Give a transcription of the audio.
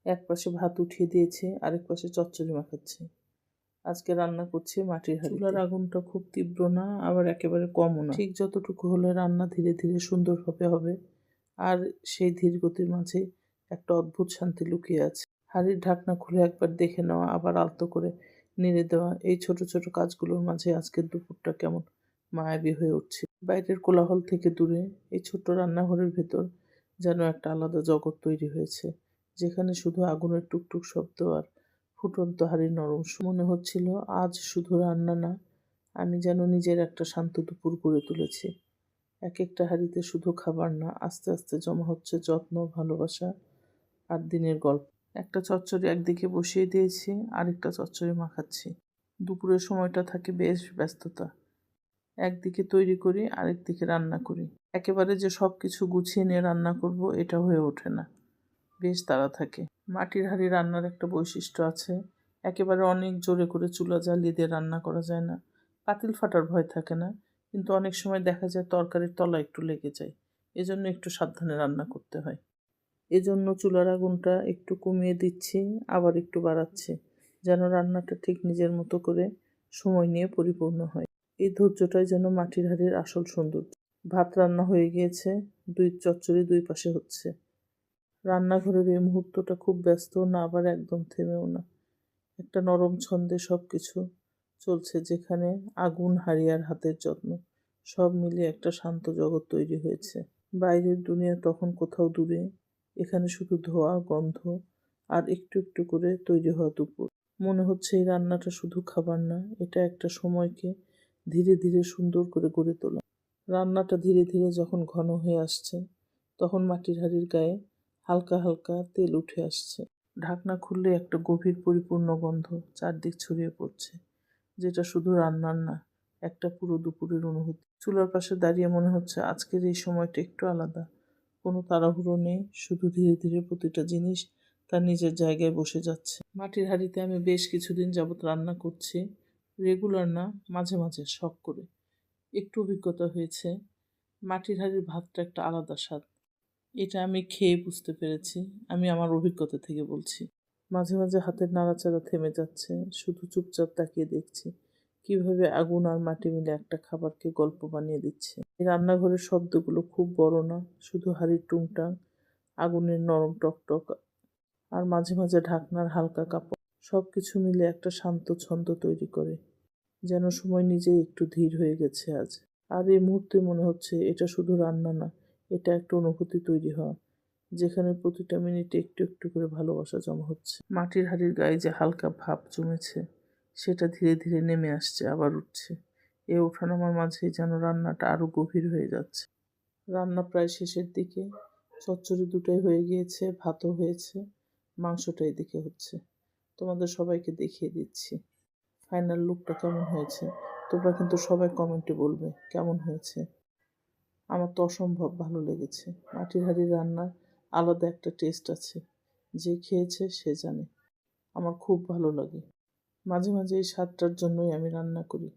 এক পাশে ভাত উঠিয়ে দিয়েছি, আরেক পাশে চচ্চড়ি মাখাচ্ছি। আজকে রান্না করছি মাটির হাঁড়িতে। চুলার আগুনটা খুব তীব্র না, আবার একেবারে কমও না, ঠিক যতটুকু হলে রান্না ধীরে ধীরে সুন্দরভাবে হবে। আর সেই ধীর গতির মাঝে একটা অদ্ভুত শান্তি লুকিয়ে আছে। হাঁড়ির ঢাকনা খুলে একবার দেখে নেওয়া, আবার আলতো করে নেড়ে দেওয়া, এই ছোট ছোট কাজগুলোর মাঝে আজকের দুপুরটা কেমন মায়াবী হয়ে উঠছে। বাইরের কোলাহল থেকে দূরে এই ছোট্ট রান্নাঘরের ভেতর যেন একটা আলাদা জগৎ তৈরি হয়েছে, যেখানে শুধু আগুনের টুকটুক শব্দ আর ফুটন্ত হাঁড়ির নরম মনে হচ্ছিল আজ শুধু রান্না না, আমি যেন নিজের একটা শান্ত দুপুর গড়ে তুলেছি। এক একটা হাঁড়িতে শুধু খাবার না, আস্তে আস্তে জমা হচ্ছে যত্ন, ভালোবাসা আর দিনের গল্প। একটা চচ্চড়ি একদিকে বসিয়ে দিয়েছি, আরেকটা চচ্চড়ি মাখাচ্ছি। দুপুরের সময়টা থাকে বেশ ব্যস্ততা, একদিকে তৈরি করি, আরেকদিকে রান্না করি। একেবারে যে সব কিছু গুছিয়ে নিয়ে রান্না করব এটা হয়ে ওঠে না, বেশ তাড়া থাকে। মাটির হাঁড়ি রান্নার একটা বৈশিষ্ট্য আছে, একেবারে অনেক জোরে করে চুলা জ্বালিয়ে দিয়ে রান্না করা যায় না, পাতিল ফাটার ভয় থাকে না, কিন্তু অনেক সময় দেখা যায় তরকারির তলা একটু লেগে যায়, এজন্য একটু সাবধানে রান্না করতে হয়। এজন্য চুলার আগুনটা একটু কমিয়ে দিচ্ছি, আবার একটু বাড়াচ্ছি, যেন রান্নাটা ঠিক নিজের মতো করে সময় নিয়ে পরিপূর্ণ হয়। এই ধৈর্যটাই যেন মাটির হাঁড়ির আসল সৌন্দর্য। ভাত রান্না হয়ে গিয়েছে, চচ্চড়ি দুই পাশে হচ্ছে। রান্নাঘরের এই মুহূর্তটা খুব ব্যস্ত না, আবার একদম থেমেও না, একটা নরম ছন্দে সব কিছু চলছে, যেখানে আগুন, হাঁড়ি আর হাতের যত্ন সব মিলিয়ে একটা শান্ত জগৎ তৈরি হয়েছে। বাইরের দুনিয়া তখন কোথাও দূরে, এখানে শুধু ধোঁয়া, গন্ধ আর একটু একটু করে তৈরি হওয়া দুপুর। মনে হচ্ছে এই রান্নাটা শুধু খাবার না, এটা একটা সময়কে ধীরে ধীরে সুন্দর করে গড়ে তোলা। রান্নাটা ধীরে ধীরে যখন ঘন হয়ে আসছে, তখন মাটির হাঁড়ির গায়ে হালকা হালকা তেল উঠে আসছে। ঢাকনা খুললে একটা গভীর পরিপূর্ণ গন্ধ চারদিক ছড়িয়ে পড়ছে, যেটা শুধু রান্নার না, একটা পুরো দুপুরের অনুভূতি। চুলার পাশে দাঁড়িয়ে মনে হচ্ছে আজকের এই সময়টা একটু আলাদা, কোনো তাড়াহুড়ো নেই, শুধু ধীরে ধীরে প্রতিটা জিনিস তার নিজের জায়গায় বসে যাচ্ছে। মাটির হাঁড়িতে আমি বেশ কিছুদিন যাবৎ রান্না করছি, রেগুলার না, মাঝে মাঝে শখ করে। একটু অভিজ্ঞতা হয়েছে, মাটির হাঁড়ির ভাতটা একটা আলাদা স্বাদ, এটা আমি খেয়ে বুঝতে পেরেছি, আমি আমার অভিজ্ঞতা থেকে বলছি। মাঝে মাঝে হাতের নাড়াচাড়া থেমে যাচ্ছে, শুধু চুপচাপ তাকিয়ে দেখছি কিভাবে আগুন আর মাটি মিলে একটা খাবারকে গল্প বানিয়ে দিচ্ছে। এই রান্নাঘরের শব্দগুলো খুব বড় না, শুধু হাঁড়ির টুংটাং, আগুনের নরম টকটক আর মাঝে মাঝে ঢাকনার হালকা কাঁপন, সব কিছু মিলে একটা শান্ত ছন্দ তৈরি করে, যেন সময় নিজেই একটু ধীর হয়ে গেছে আজ। আর এই মুহূর্তে মনে হচ্ছে এটা শুধু রান্না না, এটা একটা অনুভূতি তৈরি হওয়া, যেখানে প্রতিটা মিনিটে একটু একটু করে ভালোবাসা জমা হচ্ছে। মাটির হাঁড়ির গায়ে যে হালকা ভাব জমেছে, সেটা ধীরে ধীরে নেমে আসছে, আবার উঠছে। এ ওঠানামার মাঝেই যেন রান্নাটা আরো গভীর হয়ে যাচ্ছে। রান্না প্রায় শেষের দিকে, চচ্চড়ি দুটোই হয়ে গিয়েছে, ভাতও হয়েছে, মাংসটা এদিকে হচ্ছে। তোমাদের সবাইকে দেখিয়ে দিচ্ছি ফাইনাল লুকটা কেমন হয়েছে। তোমরা কিন্তু সবাই কমেন্টে বলবে কেমন হয়েছে। আমার তো অসম্ভব ভালো লেগেছে। মাটির হাঁড়ির রান্নার আলাদা একটা টেস্ট আছে, যে খেয়েছে সে জানে। আমার খুব ভালো লাগে, মাঝে মাঝে এই স্বাদটার জন্যই আমি রান্না করি।